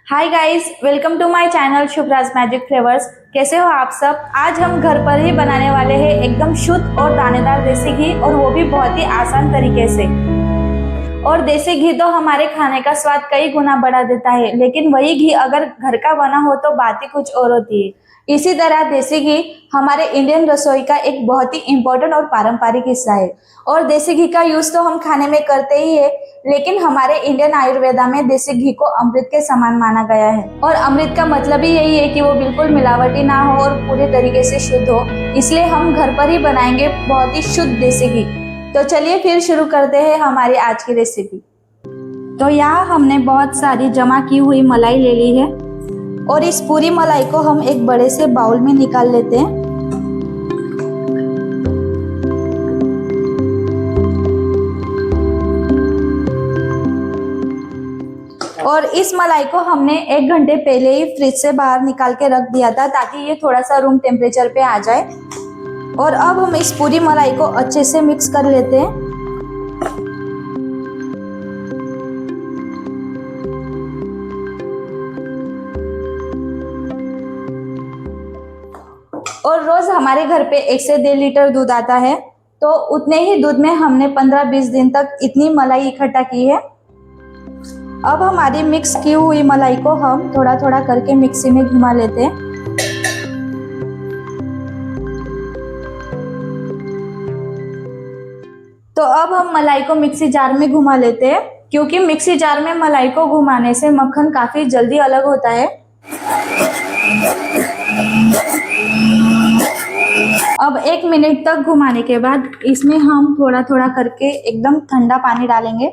Hi guys, welcome to my channel Shubhraj magic flavours. कैसे हो आप सब। आज हम घर पर ही बनाने वाले हैं एकदम शुद्ध और दानेदार देसी घी, और वो भी बहुत ही आसान तरीके से। और देसी घी तो हमारे खाने का स्वाद कई गुना बढ़ा देता है, लेकिन वही घी अगर घर का बना हो तो बात ही कुछ और होती है। इसी तरह देसी घी हमारे इंडियन रसोई का एक बहुत ही इम्पोर्टेंट और पारंपरिक हिस्सा है। और देसी घी का यूज तो हम खाने में करते ही है, लेकिन हमारे इंडियन आयुर्वेदा में देसी घी को अमृत के समान माना गया है। और अमृत का मतलब ही यही है कि वो बिल्कुल मिलावटी ना हो और पूरे तरीके से शुद्ध हो। इसलिए हम घर पर ही बनाएंगे बहुत ही शुद्ध देसी घी। तो चलिए फिर शुरू करते हैं हमारी आज की रेसिपी। तो यहाँ हमने बहुत सारी जमा की हुई मलाई ले ली है, और इस पूरी मलाई को हम एक बड़े से बाउल में निकाल लेते हैं। और इस मलाई को हमने 1 घंटे पहले ही फ्रिज से बाहर निकाल के रख दिया था, ताकि ये थोड़ा सा रूम टेम्परेचर पे आ जाए। और अब हम इस पूरी मलाई को अच्छे से मिक्स कर लेते हैं। और रोज हमारे घर पे 1 से 1.5 लीटर दूध आता है, तो उतने ही दूध में हमने 15-20 दिन तक इतनी मलाई इकट्ठा की है। अब हमारी मिक्स की हुई मलाई को हम थोड़ा थोड़ा करके मिक्सी में घुमा लेते हैं। तो अब हम मलाई को मिक्सी जार में घुमा लेते हैं, क्योंकि मिक्सी जार में मलाई को घुमाने से मक्खन काफी जल्दी अलग होता है। अब 1 मिनट तक घुमाने के बाद इसमें हम थोड़ा थोड़ा करके एकदम ठंडा पानी डालेंगे।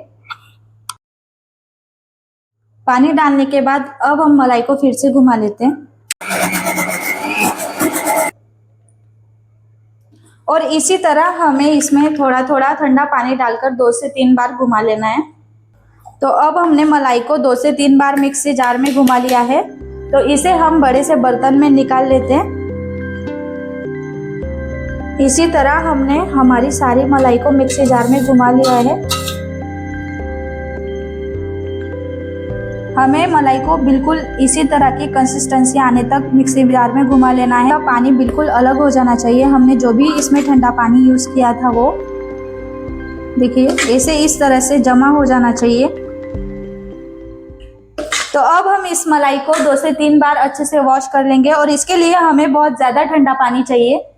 पानी डालने के बाद अब हम मलाई को फिर से घुमा लेते हैं। और इसी तरह हमें इसमें थोड़ा थोड़ा ठंडा पानी डालकर 2 से 3 बार घुमा लेना है। तो अब हमने मलाई को 2 से 3 बार मिक्सी जार में घुमा लिया है, तो इसे हम बड़े से बर्तन में निकाल लेते हैं। इसी तरह हमने हमारी सारी मलाई को मिक्सी जार में घुमा लिया है। हमें मलाई को बिल्कुल इसी तरह की कंसिस्टेंसी आने तक मिक्सी जार में घुमा लेना है। पानी बिल्कुल अलग हो जाना चाहिए। हमने जो भी इसमें ठंडा पानी यूज किया था वो देखिए ऐसे इस तरह से जमा हो जाना चाहिए। तो अब हम इस मलाई को 2 से 3 बार अच्छे से वॉश कर लेंगे, और इसके लिए हमें बहुत ज्यादा ठंडा पानी चाहिए।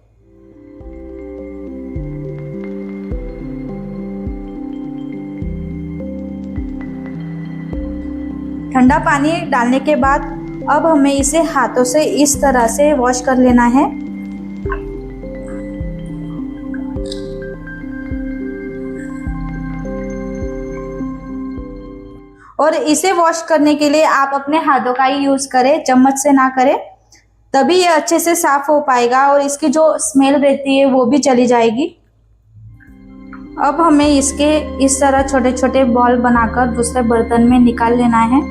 ठंडा पानी डालने के बाद अब हमें इसे हाथों से इस तरह से वॉश कर लेना है। और इसे वॉश करने के लिए आप अपने हाथों का ही यूज करें, चम्मच से ना करें, तभी ये अच्छे से साफ हो पाएगा और इसकी जो स्मेल रहती है वो भी चली जाएगी। अब हमें इसके इस तरह छोटे छोटे बॉल बनाकर दूसरे बर्तन में निकाल लेना है।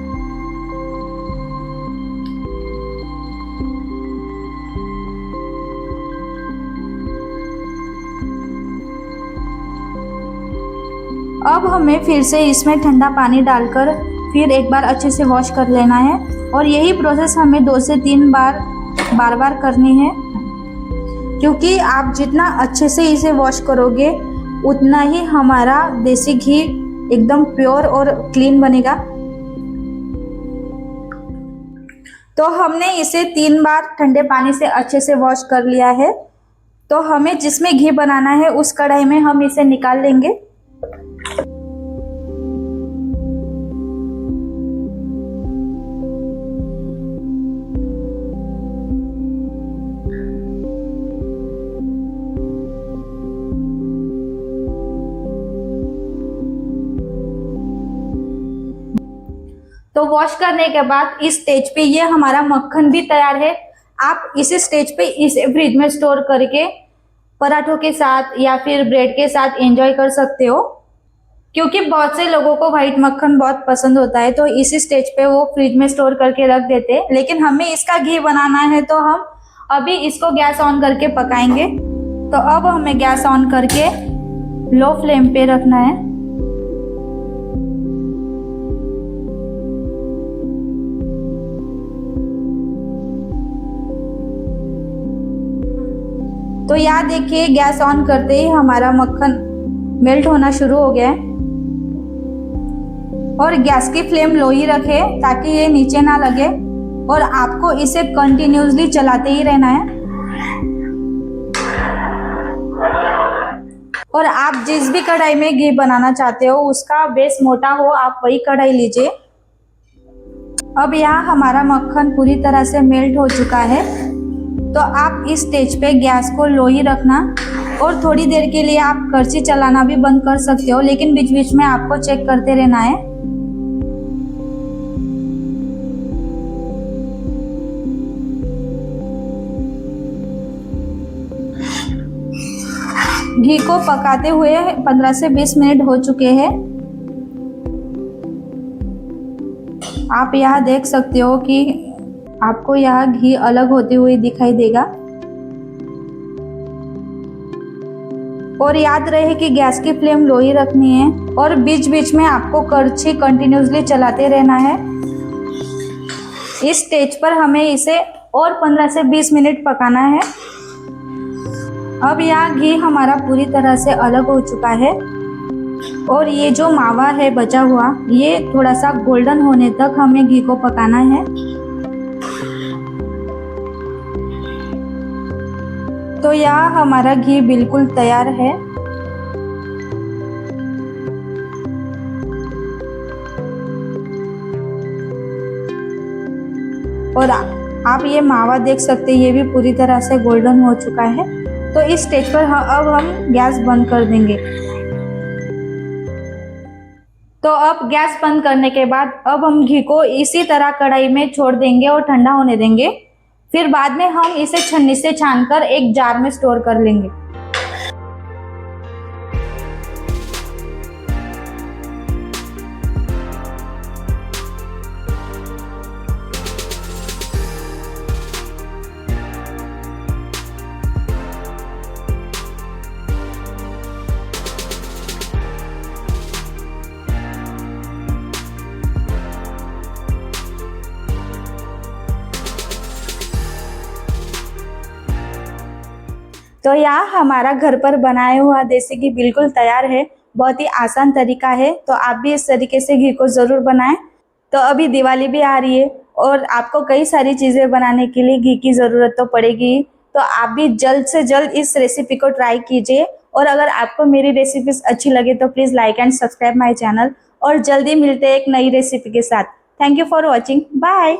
अब हमें फिर से इसमें ठंडा पानी डालकर फिर एक बार अच्छे से वॉश कर लेना है, और यही प्रोसेस हमें 2 से 3 बार बार बार करनी है, क्योंकि आप जितना अच्छे से इसे वॉश करोगे उतना ही हमारा देसी घी एकदम प्योर और क्लीन बनेगा। तो हमने इसे 3 बार ठंडे पानी से अच्छे से वॉश कर लिया है। तो हमें जिसमें घी बनाना है उस कढ़ाई में हम इसे निकाल लेंगे। तो वॉश करने के बाद इस स्टेज पे ये हमारा मक्खन भी तैयार है। आप इस स्टेज पे इसे फ्रिज में स्टोर करके पराठों के साथ या फिर ब्रेड के साथ एंजॉय कर सकते हो, क्योंकि बहुत से लोगों को व्हाइट मक्खन बहुत पसंद होता है, तो इसी स्टेज पे वो फ्रिज में स्टोर करके रख देते हैं। लेकिन हमें इसका घी बनाना है, तो हम अभी इसको गैस ऑन करके पकाएंगे। तो अब हमें गैस ऑन करके लो फ्लेम पे रखना है। तो यहाँ देखिए गैस ऑन करते ही हमारा मक्खन मेल्ट होना शुरू हो गया है। और गैस की फ्लेम लो ही रखें ताकि ये नीचे ना लगे, और आपको इसे कंटिन्यूसली चलाते ही रहना है। और आप जिस भी कढ़ाई में घी बनाना चाहते हो उसका बेस मोटा हो, आप वही कढ़ाई लीजिए। अब यहाँ हमारा मक्खन पूरी तरह से मेल्ट हो चुका है। तो आप इस स्टेज पे गैस को लो ही रखना, और थोड़ी देर के लिए आप करछी चलाना भी बंद कर सकते हो, लेकिन बीच बीच में आपको चेक करते रहना है। घी को पकाते हुए 15 से 20 मिनट हो चुके हैं। आप यहाँ देख सकते हो कि आपको यहाँ घी अलग होते हुए दिखाई देगा। और याद रहे कि गैस की फ्लेम लो ही रखनी है, और बीच बीच में आपको करछी कंटिन्यूसली चलाते रहना है। इस स्टेज पर हमें इसे और 15 से 20 मिनट पकाना है। अब यहाँ घी हमारा पूरी तरह से अलग हो चुका है, और ये जो मावा है बचा हुआ, ये थोड़ा सा गोल्डन होने तक हमें घी को पकाना है। तो यहाँ हमारा घी बिल्कुल तैयार है। और आप ये मावा देख सकते हैं, ये भी पूरी तरह से गोल्डन हो चुका है। तो इस स्टेज पर अब हम गैस बंद कर देंगे। तो अब गैस बंद करने के बाद अब हम घी को इसी तरह कढ़ाई में छोड़ देंगे और ठंडा होने देंगे। फिर बाद में हम इसे छन्नी से छानकर एक जार में स्टोर कर लेंगे। तो यहाँ हमारा घर पर बनाया हुआ देसी घी बिल्कुल तैयार है। बहुत ही आसान तरीका है, तो आप भी इस तरीके से घी को ज़रूर बनाएं। तो अभी दिवाली भी आ रही है और आपको कई सारी चीज़ें बनाने के लिए घी की ज़रूरत तो पड़ेगी। तो आप भी जल्द से जल्द इस रेसिपी को ट्राई कीजिए। और अगर आपको मेरी रेसिपीज अच्छी लगे तो please like and subscribe my channel. और जल्दी मिलते हैं एक नई रेसिपी के साथ। Thank you for watching. Bye.